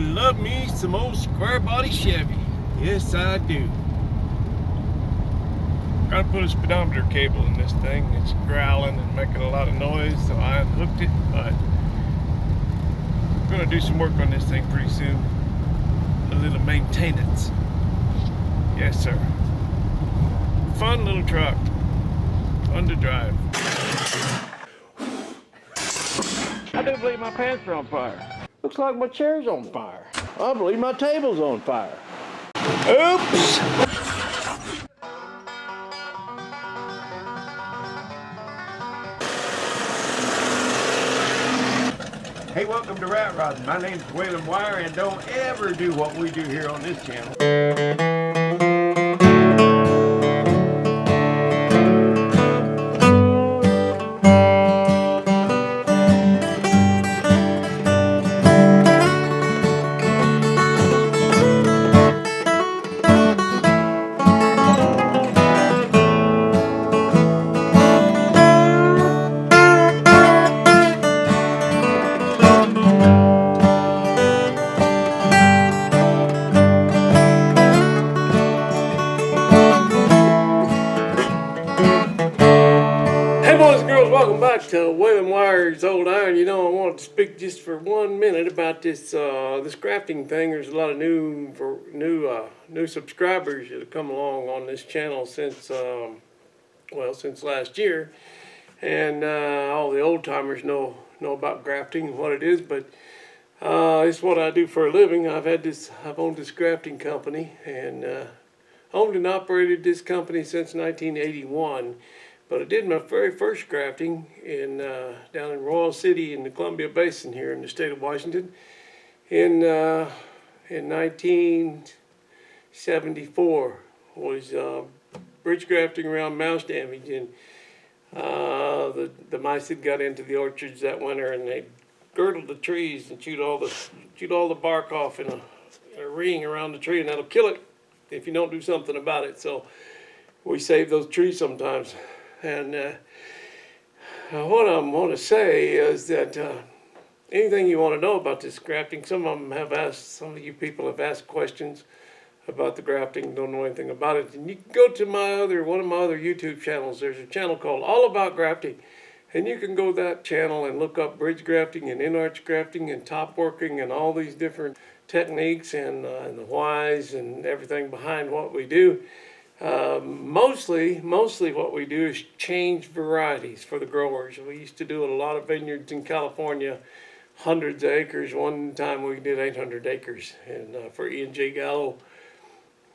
love me some old square body Chevy. Yes, I do. Gotta put a speedometer cable in this thing. It's growling and making a lot of noise, so I unhooked it, but I'm gonna do some work on this thing pretty soon. A little maintenance. Yes, sir. Fun little truck. Fun to drive. I do believe my pants are on fire. Looks like my chair's on fire. I believe my table's on fire. Oops! Hey, welcome to Ratrod. My name's Waylon and don't ever do what we do here on this channel. Hey boys and girls, welcome back to Waylon Wire's Old Iron. You know, I wanted to speak just for 1 minute about this this grafting thing. There's a lot of new subscribers that have come along on this channel since since last year, and all the old timers know about grafting and what it is. But it's what I do for a living. I've owned this grafting company and owned and operated this company since 1981. But I did my very first grafting down in Royal City in the Columbia Basin here in the state of Washington in 1974. Was bridge grafting around mouse damage, and the mice had got into the orchards that winter, and they girdled the trees and chewed all the bark off in a ring around the tree, and that'll kill it if you don't do something about it. So we save those trees sometimes. And what I want to say is that anything you want to know about this grafting, some of you people have asked questions about the grafting, don't know anything about it. And you can go to one of my other YouTube channels. There's a channel called All About Grafting. And you can go to that channel and look up bridge grafting and in-arch grafting and top working and all these different techniques and the whys and everything behind what we do. Mostly what we do is change varieties for the growers. We used to do a lot of vineyards in California, hundreds of acres. One time we did 800 acres and for E&J Gallo,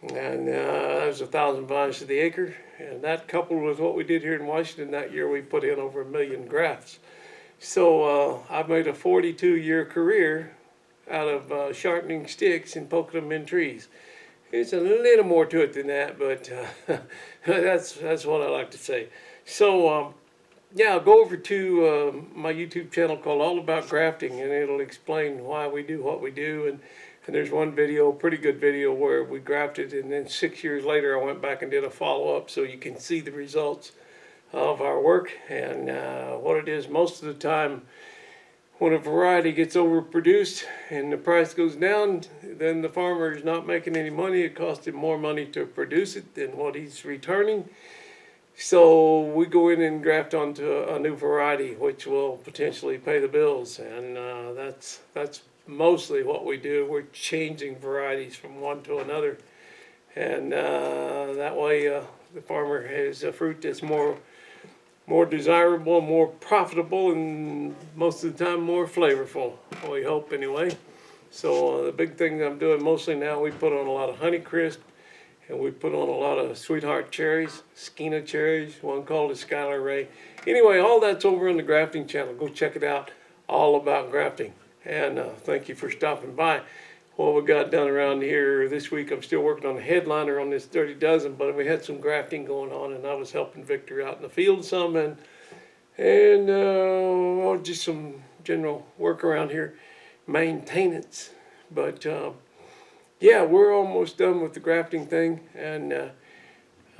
and that was 1,000 vines to the acre. And that coupled with what we did here in Washington that year, we put in over 1 million grafts. So I've made a 42-year career out of sharpening sticks and poking them in trees. It's a little more to it than that, but that's what I like to say. So, yeah, go over to my YouTube channel called All About Grafting, and it'll explain why we do what we do. And there's one video, pretty good video, where we grafted, and then 6 years later I went back and did a follow-up so you can see the results of our work and what it is. Most of the time, when a variety gets overproduced and the price goes down, then the farmer is not making any money. It costs him more money to produce it than what he's returning. So we go in and graft onto a new variety, which will potentially pay the bills. And that's mostly what we do. We're changing varieties from one to another. And that way the farmer has a fruit that's more desirable, more profitable, and most of the time more flavorful. We hope anyway. So the big thing I'm doing mostly now, we put on a lot of Honeycrisp, and we put on a lot of Sweetheart cherries, Skeena cherries, one called a Skylar Ray. Anyway, all that's over on the grafting channel. Go check it out, All About Grafting. And thank you for stopping by. What we got done around here this week, I'm still working on a headliner on this 30 dozen, but we had some grafting going on, and I was helping Victor out in the field some, and just some general work around here, maintenance. But yeah, we're almost done with the grafting thing, and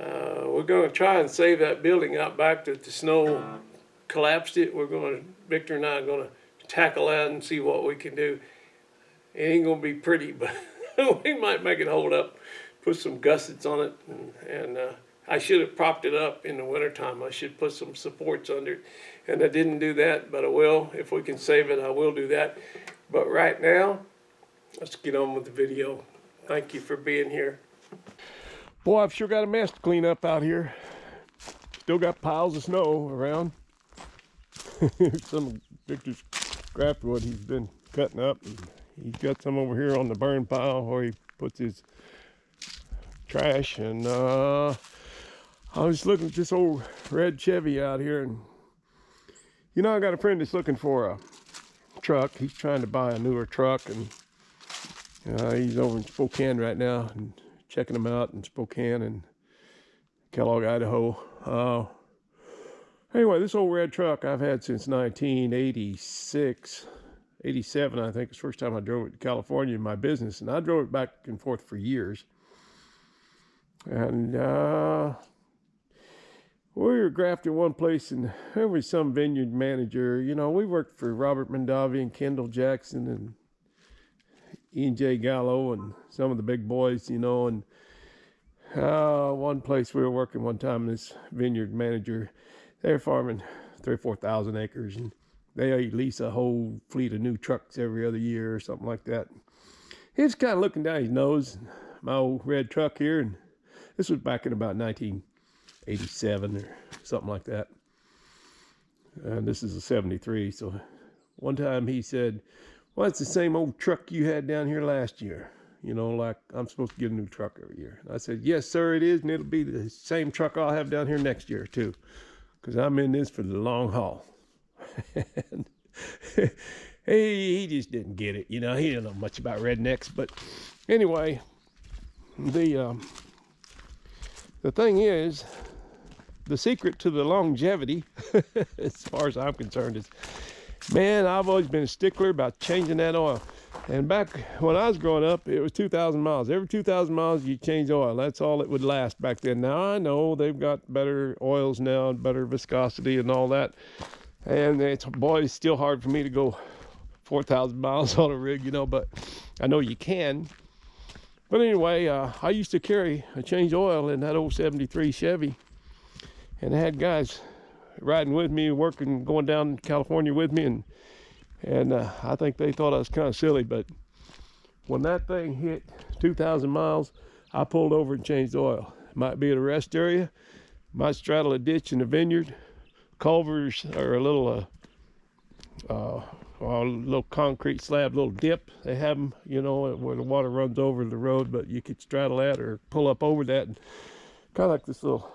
we're going to try and save that building out back that the snow collapsed it. Victor and I are going to tackle that and see what we can do. It ain't gonna be pretty, but we might make it hold up. Put some gussets on it, and I should have propped it up in the wintertime. I should put some supports under it, and I didn't do that, but I will. If we can save it, I will do that. But right now, let's get on with the video. Thank you for being here. Boy, I've sure got a mess to clean up out here. Still got piles of snow around. Some of Victor's graft wood he's been cutting up. He's got some over here on the burn pile where he puts his trash. And I was looking at this old red Chevy out here, and you know, I got a friend that's looking for a truck. He's trying to buy a newer truck, and he's over in Spokane right now and checking them out in Spokane and Kellogg, Idaho. Anyway, this old red truck I've had since 1986, 87, I think, is the first time I drove it to California in my business, and I drove it back and forth for years. And we were grafting one place, and there was some vineyard manager. You know, we worked for Robert Mondavi and Kendall Jackson and Ian J. Gallo and some of the big boys, you know. And one place we were working one time, this vineyard manager, they're farming 3,000 or 4,000 acres, and they lease a whole fleet of new trucks every other year or something like that. He was kind of looking down his nose, my old red truck here, and this was back in about 1987 or something like that. And this is a 73. So one time he said, well, it's the same old truck you had down here last year. You know, like I'm supposed to get a new truck every year. And I said, yes, sir, it is. And it'll be the same truck I'll have down here next year, too. Because I'm in this for the long haul. And he just didn't get it. You know, he didn't know much about rednecks. But anyway, the thing is, the secret to the longevity, as far as I'm concerned, is, man, I've always been a stickler about changing that oil. And back when I was growing up, it was 2,000 miles. Every 2,000 miles, you change oil. That's all it would last back then. Now, I know they've got better oils now and better viscosity and all that. And it's, boy, it's still hard for me to go 4,000 miles on a rig, you know, but I know you can. But anyway, I used to carry a change oil in that old 73 Chevy. And I had guys riding with me, working, going down to California with me, and I think they thought I was kind of silly, but when that thing hit 2,000 miles, I pulled over and changed oil. Might be at a rest area, might straddle a ditch in a vineyard, culvers, or a little concrete slab, little dip. They have them, you know, where the water runs over the road, but you could straddle that or pull up over that, and kind of like this little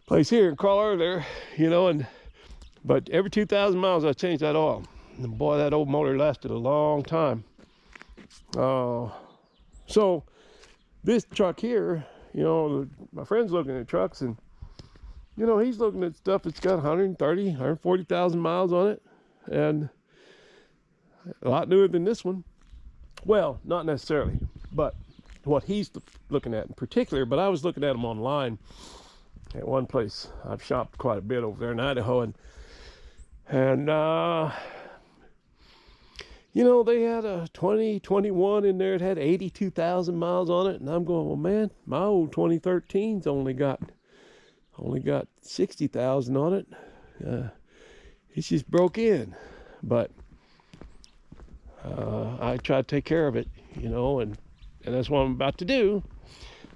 place here and crawl over there, you know. But every 2,000 miles I changed that oil, and boy, that old motor lasted a long time. So this truck here, you know, my friend's looking at trucks, and you know, he's looking at stuff that's got 130, 140,000 miles on it, and a lot newer than this one. Well, not necessarily, but what he's looking at in particular. But I was looking at them online at one place. I've shopped quite a bit over there in Idaho, and you know, they had a 2021 in there. It had 82,000 miles on it, and I'm going, well, man, my old 2013's only got 60,000 on it. It's just broke in, but I try to take care of it, you know, and that's what I'm about to do.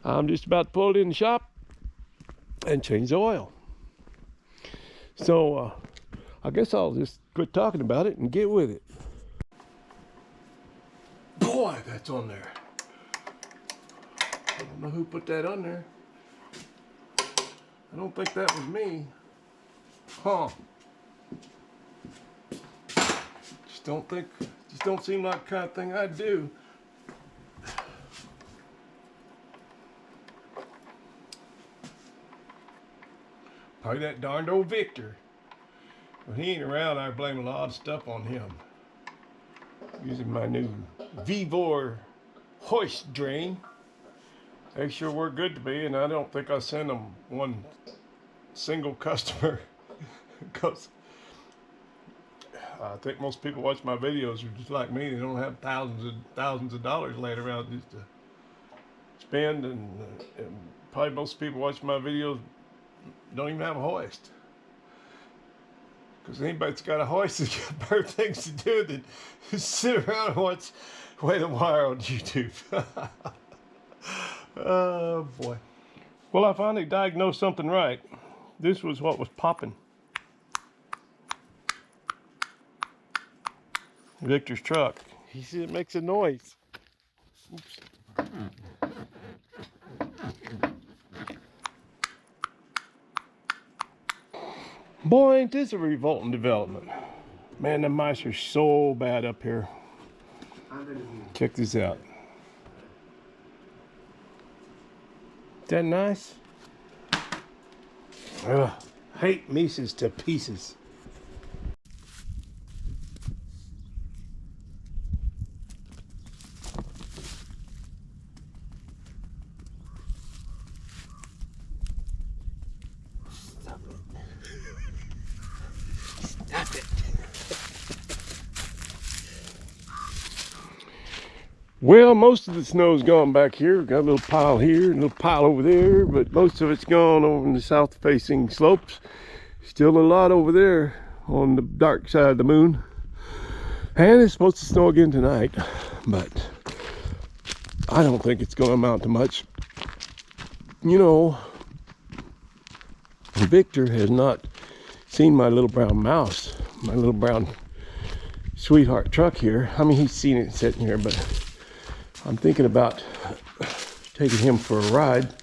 I'm just about to pull it in the shop and change the oil. So I guess I'll just quit talking about it and get with it. Boy, that's on there. I don't know who put that on there. I don't think that was me. Huh. Just don't seem like the kind of thing I'd do. Probably that darned old Victor. When he ain't around, I blame a lot of stuff on him. Using my new Vivor hoist drain. They sure were good to me, and I don't think I sent them one single customer because I think most people watch my videos are just like me. They don't have thousands of dollars laying around just to spend, and probably most people watching my videos don't even have a hoist. Because anybody that's got a hoist has got better things to do than sit around and watch Waylon on YouTube. Oh boy. Well, I finally diagnosed something right. This was what was popping. Victor's truck. He said it makes a noise. Oops. Boy, ain't this a revolting development. Man, the mice are so bad up here. Check this out. Is that nice? Ugh, hate mice to pieces. Stop it. Well, most of the snow's gone back here. We've got a little pile here, a little pile over there, but most of it's gone over in the south-facing slopes. Still a lot over there on the dark side of the moon. And it's supposed to snow again tonight, but I don't think it's going to amount to much. You know, Victor has not seen my little brown mouse, my little brown sweetheart truck here. I mean, he's seen it sitting here, but I'm thinking about taking him for a ride.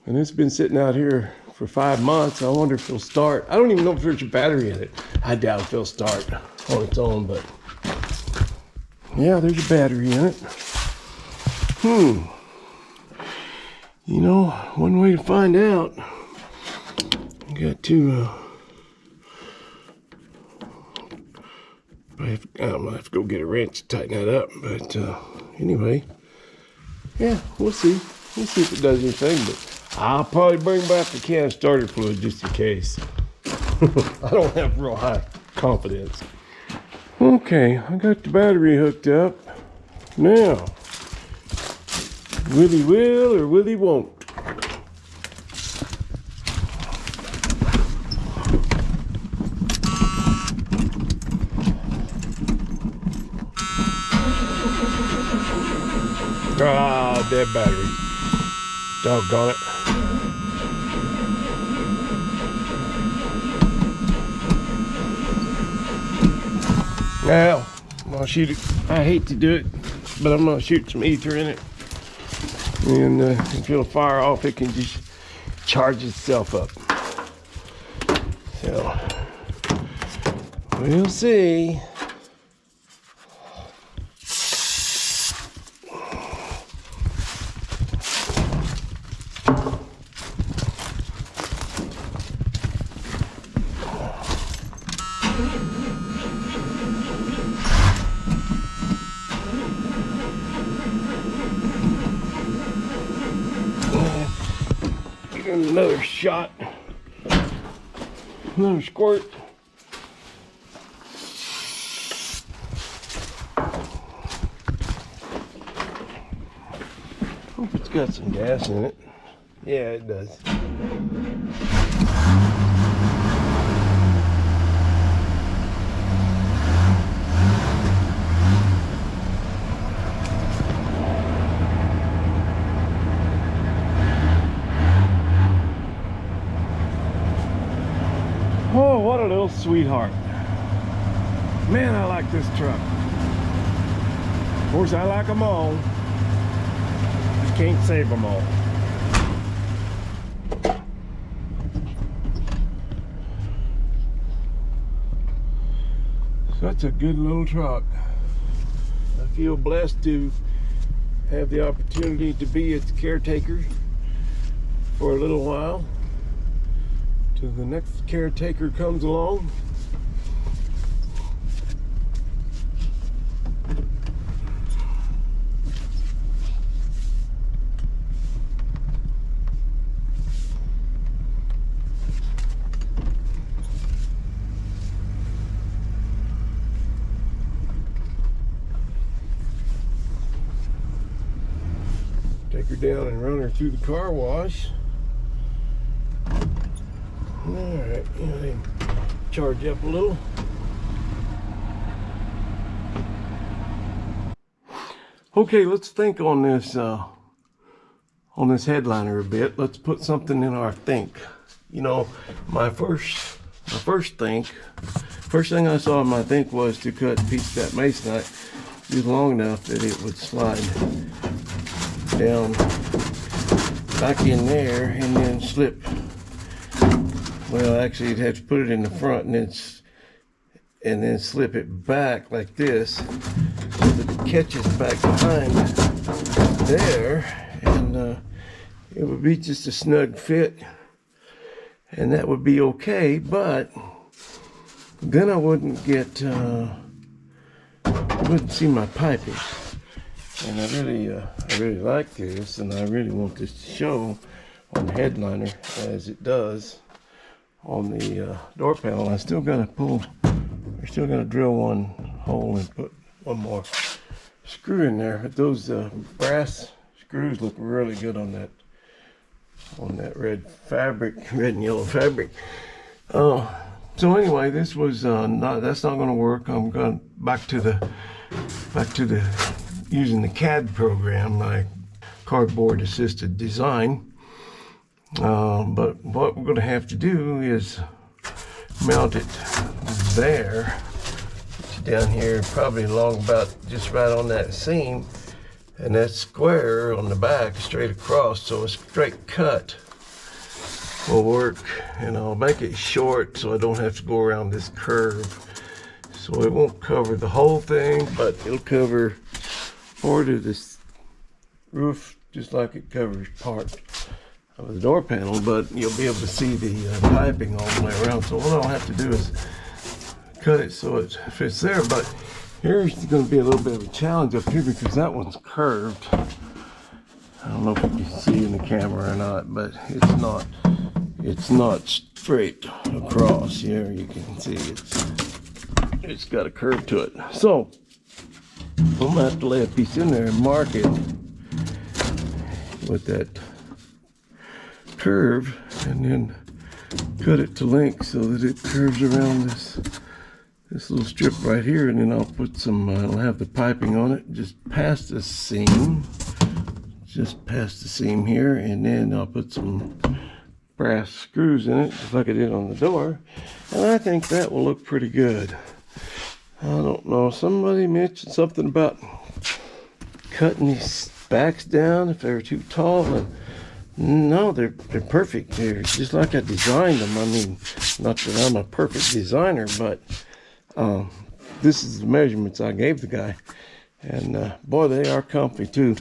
And it's been sitting out here for 5 months. I wonder if it'll start. I don't even know if there's a battery in it. I doubt if it'll start on its own, but yeah, there's a battery in it. You know, one way to find out, I got to I don't know, I have to go get a wrench to tighten that up, but anyway, yeah, we'll see. We'll see if it does anything, but I'll probably bring back a can of starter fluid just in case. I don't have real high confidence. Okay, I got the battery hooked up. Now, will he will or will he won't? Ah, dead battery. Doggone it. Now, I'm gonna shoot it. I hate to do it, but I'm gonna shoot some ether in it. And if it'll fire off, it can just charge itself up. So, we'll see. Another shot, another squirt. Hope it's got some gas in it. Yeah, it does. Oh, what a little sweetheart. Man, I like this truck. Of course, I like them all. I can't save them all. Such a good little truck. I feel blessed to have the opportunity to be its caretaker for a little while. Till the next caretaker comes along. her down and run her through the car wash. Alright, charge up a little. Okay, let's think on this headliner a bit. Let's put something in our think. You know, my first thing I saw in my think was to cut a piece of that masonite just long enough that it would slide down back in there and then slip. Well, actually, you'd have to put it in the front and then slip it back like this so that it catches back behind there, and it would be just a snug fit, and that would be okay. But then I wouldn't see my piping, and I really like this, and I really want this to show on the headliner as it does on the door panel. We're still gonna drill one hole and put one more screw in there. But those brass screws look really good on that red and yellow fabric. So anyway, this was that's not going to work. I'm going back to the using the CAD program, my cardboard assisted design. But what we're going to have to do is mount it there, down here, probably along about just right on that seam, and that square on the back straight across, so a straight cut will work. And I'll make it short so I don't have to go around this curve, so it won't cover the whole thing, but it'll cover part of this roof just like it covers part of the door panel, but you'll be able to see the piping all the way around. So what I'll have to do is cut it so it fits there. But here's going to be a little bit of a challenge up here because that one's curved. I don't know if you can see in the camera or not, but it's not straight across. Here you can see it's got a curve to it. So I'm gonna have to lay a piece in there and mark it with that curve, and then cut it to length so that it curves around this little strip right here, and then I'll put some I'll have the piping on it just past the seam here, and then I'll put some brass screws in it just like I did on the door, and I think that will look pretty good. I don't know, somebody mentioned something about cutting these backs down if they're too tall, and no, they're perfect. They're just like I designed them. I mean, not that I'm a perfect designer, but this is the measurements I gave the guy, and boy, they are comfy too.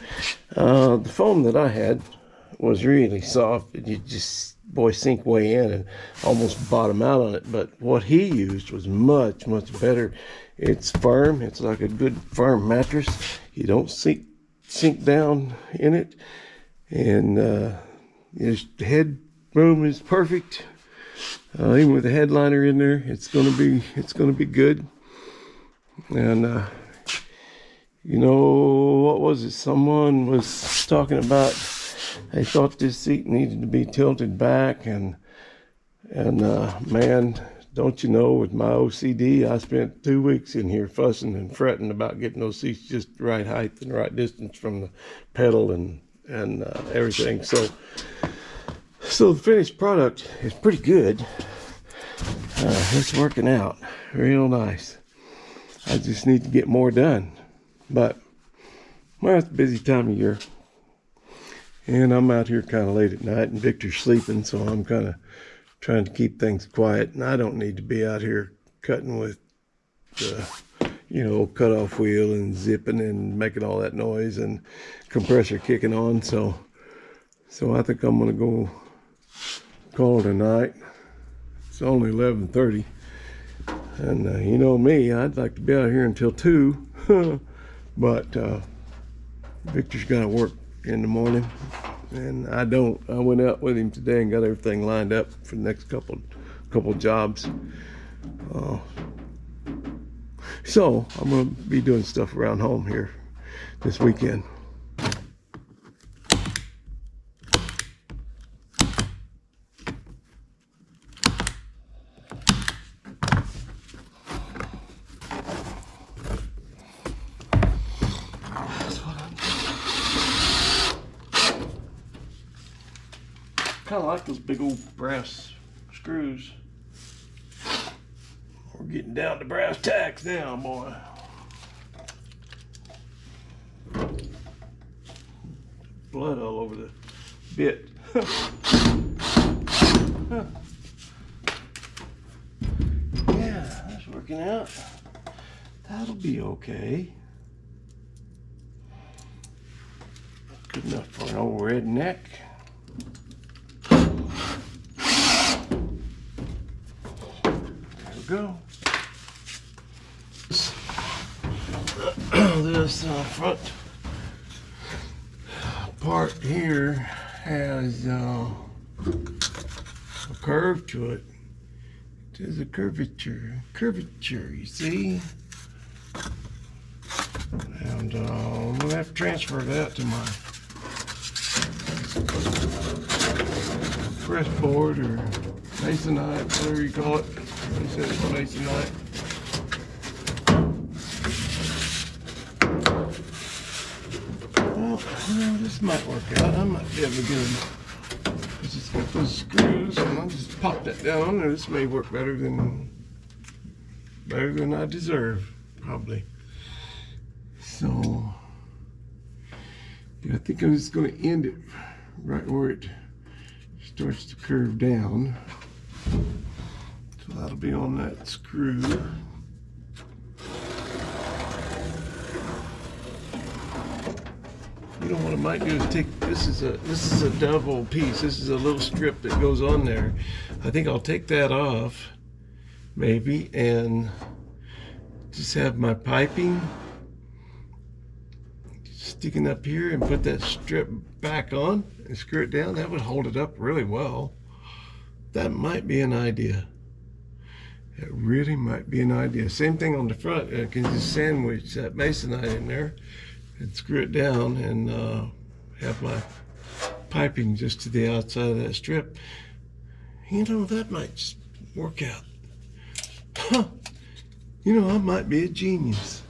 The foam that I had was really soft, and you just sink way in and almost bottom out on it. But what he used was much better. It's firm. It's like a good firm mattress. You don't sink down in it, and his head room is perfect. Even with the headliner in there, it's gonna be good. And you know, what was it? Someone was talking about they thought this seat needed to be tilted back, and man, don't you know, with my OCD, I spent 2 weeks in here fussing and fretting about getting those seats just the right height and the right distance from the pedal and everything. So the finished product is pretty good. It's working out real nice. I just need to get more done, but well, it's a busy time of year, and I'm out here kind of late at night, and Victor's sleeping, so I'm kind of trying to keep things quiet, and I don't need to be out here cutting with the cutoff wheel and zipping and making all that noise and compressor kicking on. So I think I'm gonna go call it a night. It's only 11:30, and you know me, I'd like to be out here until 2, but Victor's got to work in the morning, and I don't. I went out with him today and got everything lined up for the next couple jobs. So I'm gonna be doing stuff around home here this weekend. kind of like those big old brass screws. We're getting down to brass tacks now, boy. Blood all over the bit. Yeah, that's working out. That'll be okay. Good enough for an old redneck. There we go. This front part here has a curve to it. There's a curvature, you see? And I'm gonna have to transfer that to my press board or masonite, whatever you call it. They said it's masonite. Well, this might work out. I might be able to get them. Just got those screws, and I'll just pop that down there. This may work better than I deserve, probably. So, yeah, I think I'm just going to end it right where it starts to curve down. So that'll be on that screw. You know what I might do is take, this is a double piece. This is a little strip that goes on there. I think I'll take that off, maybe, and just have my piping sticking up here and put that strip back on and screw it down. That would hold it up really well. That might be an idea. It really might be an idea. Same thing on the front. I can just sandwich that masonite in there and screw it down and have my piping just to the outside of that strip. You know, that might just work out. Huh. You know, I might be a genius.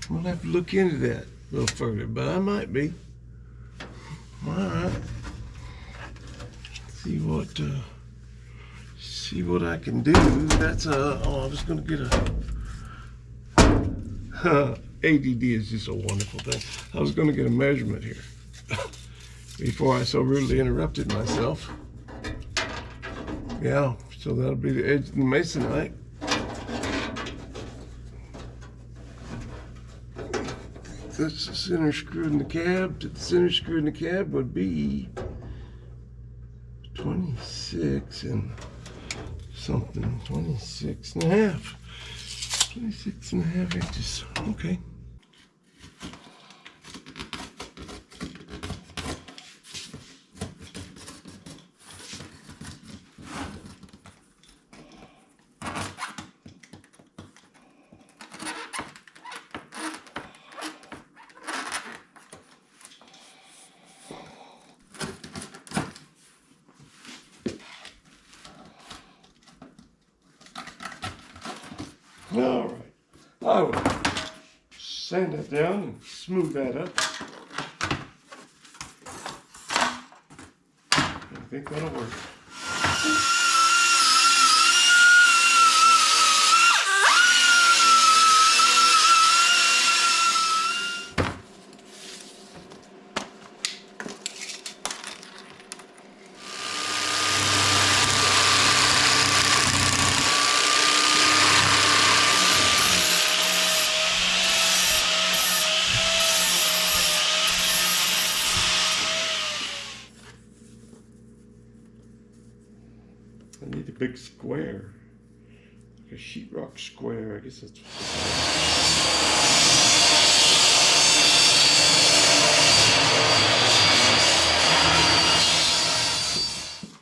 We'll have to look into that a little further, but I might be. All right. See what I can do. That's oh, I was gonna get a ADD is just a wonderful thing. I was gonna get a measurement here before I so rudely interrupted myself. Yeah, so that'll be the edge of the masonite. That's the center screw in the cab. The center screw in the cab would be 26 and something, 26 and a half. 26 and a half inches. Okay. All right, I will sand that down and smooth that up. I think that'll work. I need a big square, like a sheetrock square. I guess that's.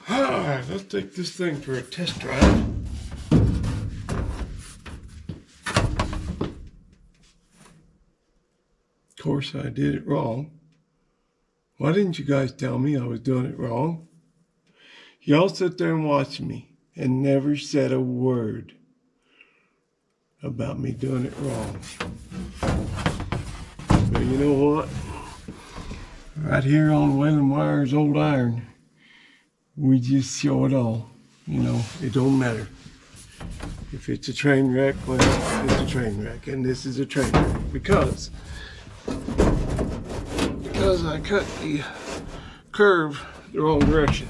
All right, let's take this thing for a test drive. Of course, I did it wrong. Why didn't you guys tell me I was doing it wrong? Y'all sit there and watch me and never said a word about me doing it wrong. But you know what? Right here on Waylon Wire's old iron, we just show it all. You know, it don't matter. If it's a train wreck, well, it's a train wreck, and this is a train wreck because I cut the curve the wrong direction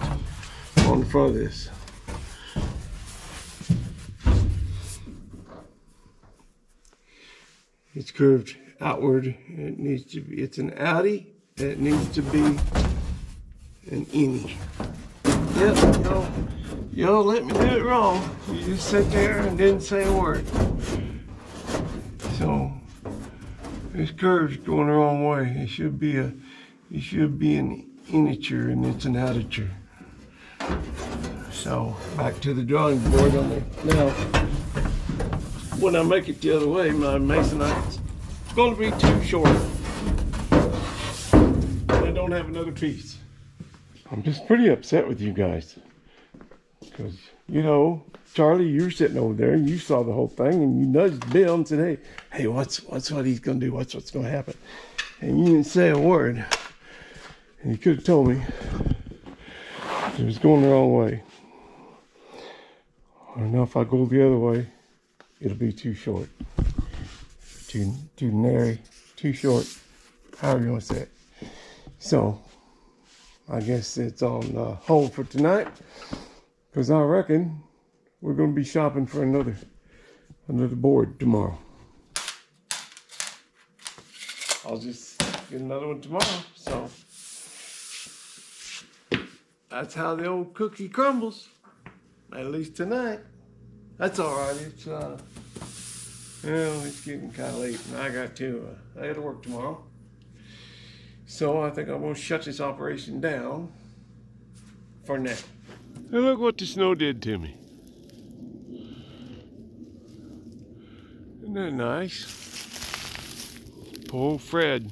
on the front of this. It's curved outward. It needs to be. It's an outie. It needs to be an innie. Yep, y'all let me do it wrong. You just sit there and didn't say a word. So this curve's going the wrong way. It should be an innature and it's an outature. So back to the drawing board on there. Now, when I make it the other way, my masonite's going to be too short. I don't have another piece. I'm just pretty upset with you guys. Because, you know, Charlie, you're sitting over there and you saw the whole thing and you nudged Bill and said, hey, what's what he's going to do? What's going to happen? And you didn't say a word. And you could have told me it was going the wrong way. I don't know if I go the other way, it'll be too short. Too narrow, too short, however you want to say it. So, I guess it's on hold for tonight, because I reckon we're going to be shopping for another board tomorrow. I'll just get another one tomorrow, so that's how the old cookie crumbles, at least tonight. That's all right. It's it's getting kind of late, and I got to work tomorrow. So I think I'm going to shut this operation down for now. And look what the snow did to me. Isn't that nice? Poor old Fred.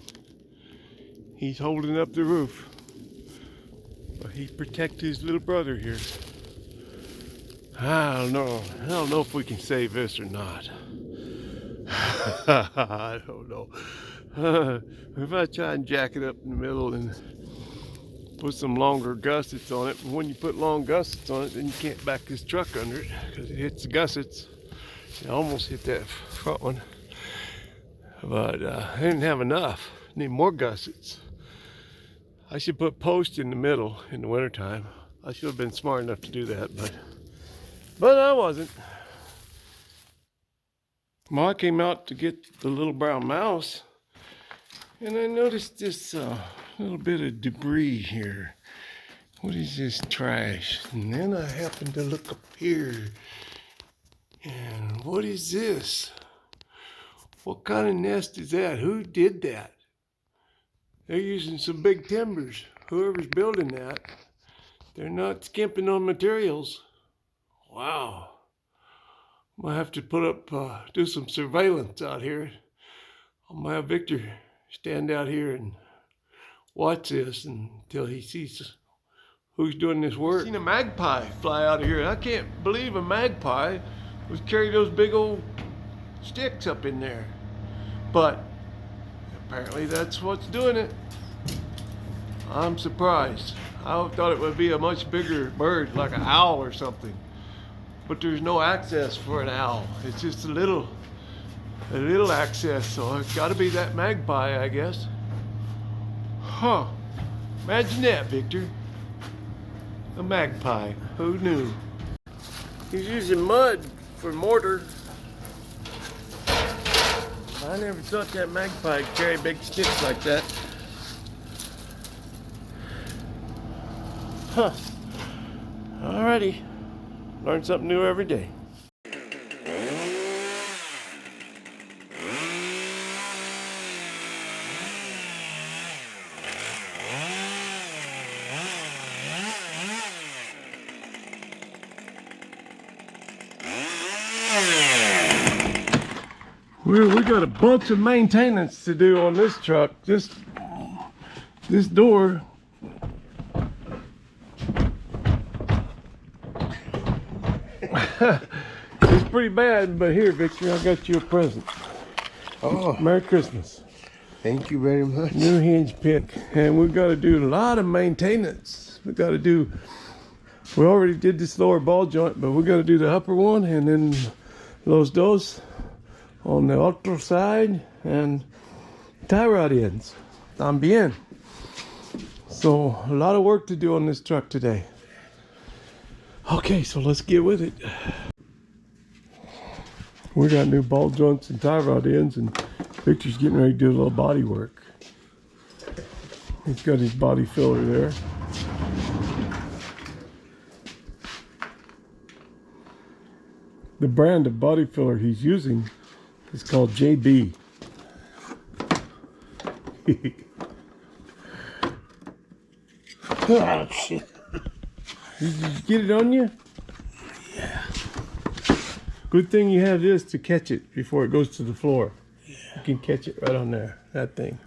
He's holding up the roof. But he protects his little brother here. I don't know if we can save this or not. I don't know. If I try and jack it up in the middle and put some longer gussets on it, when you put long gussets on it, then you can't back this truck under it because it hits the gussets. I almost hit that front one, but I didn't have enough. Need more gussets. I should put posts in the middle in the wintertime. I should have been smart enough to do that, but I wasn't. Well, I came out to get the little brown mouse, and I noticed this little bit of debris here. What is this trash? And then I happened to look up here, and what is this? What kind of nest is that? Who did that? They're using some big timbers. Whoever's building that, they're not skimping on materials. Wow. I'm gonna have to put up, do some surveillance out here. I'm gonna have Victor stand out here and watch this until he sees who's doing this work. I've seen a magpie fly out of here. I can't believe a magpie would carry those big old sticks up in there. But apparently that's what's doing it. I'm surprised. I thought it would be a much bigger bird, like an owl or something. But there's no access for an owl. It's just a little access, so it's gotta be that magpie, I guess. Huh, imagine that, Victor. A magpie, who knew? He's using mud for mortar. I never thought that magpie would carry big sticks like that. Huh, alrighty. Learn something new every day. We got a bunch of maintenance to do on this truck. This door. It's pretty bad, but here, Victor, I got you a present. Oh, Merry Christmas. Thank you very much. New hinge pick, and we've got to do a lot of maintenance. We've got to do We already did this lower ball joint, but we're gonna do the upper one and then los dos on the otro side and tie rod ends. También. So a lot of work to do on this truck today. Okay, so let's get with it. We got new ball joints and tie rod ends, and Victor's getting ready to do a little body work. He's got his body filler there. The brand of body filler he's using is called JB. Oh, shit. Did you get it on you? Yeah. Good thing you have this to catch it before it goes to the floor. Yeah. You can catch it right on there, that thing.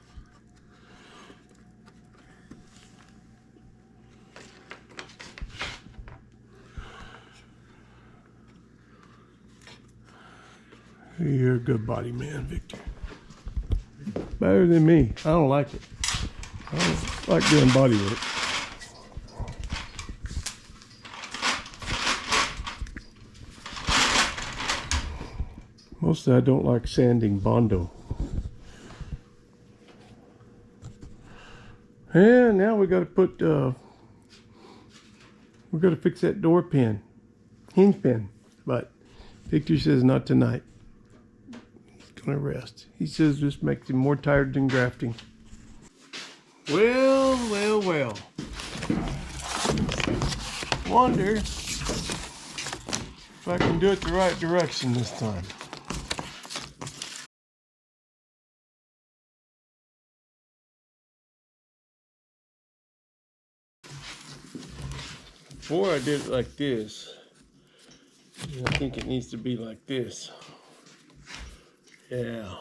You're a good body man, Victor. Better than me. I don't like it. I don't like doing body work. Mostly I don't like sanding Bondo. And now we got to put, we got to fix that door pin, hinge pin. But Victor says not tonight. He's gonna rest. He says this makes him more tired than grafting. Well, well, well. Wonder if I can do it the right direction this time. Before I did it like this, I think it needs to be like this. Yeah.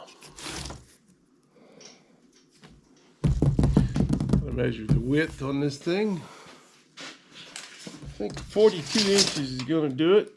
I'll measure the width on this thing. I think 42 inches is gonna do it.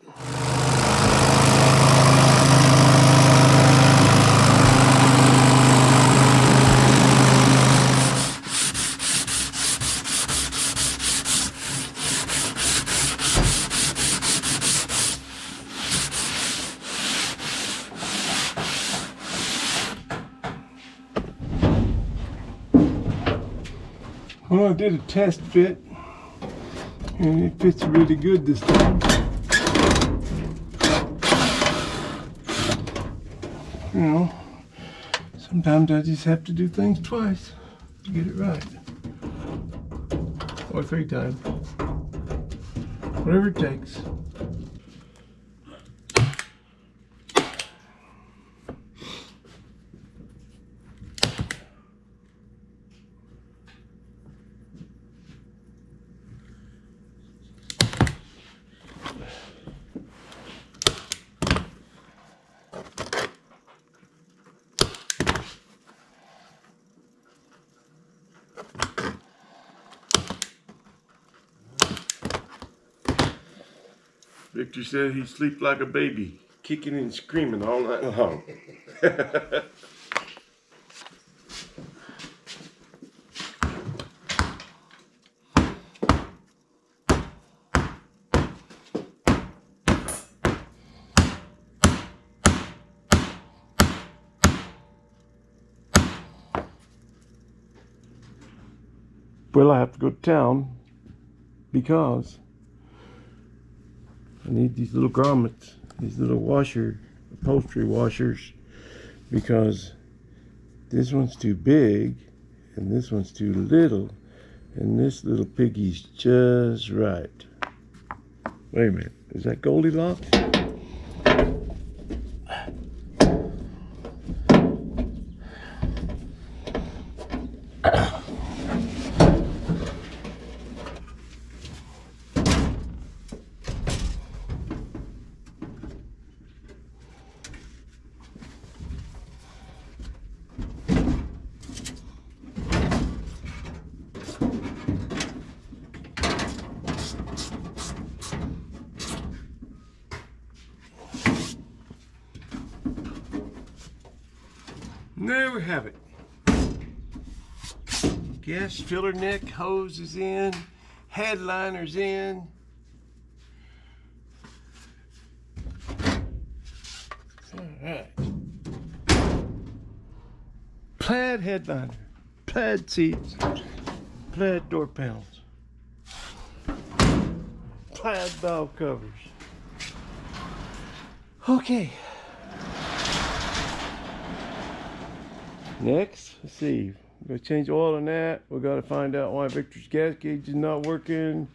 Well, I did a test fit, and it fits really good this time. You know, sometimes I just have to do things twice to get it right. Or 3 times. Whatever it takes. Victor said he sleep like a baby, kicking and screaming all night long. Well, I have to go to town because I need these little grommets, these little upholstery washers, because this one's too big and this one's too little, and this little piggy's just right. Wait a minute, is that Goldilocks? There we have it. Gas filler neck hose is in, headliner's in, Alright. Plaid headliner, plaid seats, plaid door panels, plaid valve covers. Okay. Next, let's see. We're gonna change oil on that. We gotta find out why Victor's gas gauge is not working.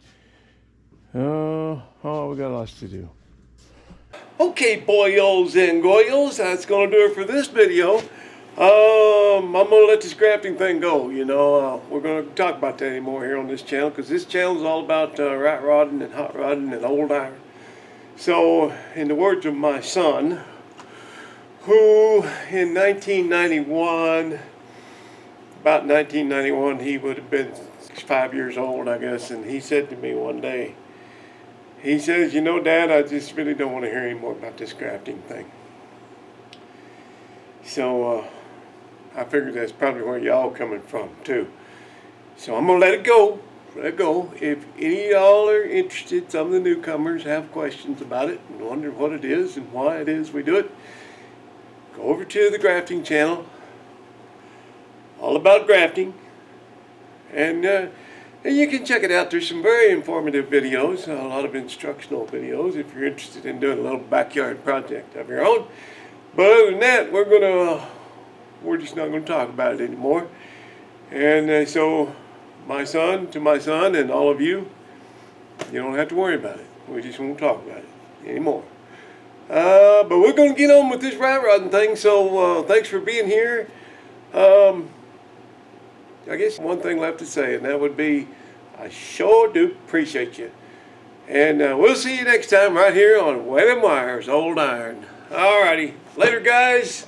Oh, we got lots to do. Okay, boyos and goyos, that's gonna do it for this video. I'm gonna let this grafting thing go. You know, we're gonna talk about that anymore here on this channel, because this channel is all about rat rodding and hot rodding and old iron. So, in the words of my son, who in 1991, about 1991, he would have been 5 years old, I guess, and he said to me one day, he says, you know, Dad, I just really don't want to hear any more about this grafting thing. So, I figured that's probably where y'all coming from, too. So I'm going to let it go. Let it go. If any of y'all are interested, some of the newcomers have questions about it and wonder what it is and why it is we do it, go over to the grafting channel, all about grafting, and you can check it out. There's some very informative videos, a lot of instructional videos if you're interested in doing a little backyard project of your own. But other than that, we're just not going to talk about it anymore. And so my son and all of you, you don't have to worry about it. We just won't talk about it anymore. But we're going to get on with this rat rodding thing, so thanks for being here. I guess one thing left to say, and that would be, I sure do appreciate you. And we'll see you next time right here on Waylon Wire's Old Iron. Alrighty, later guys.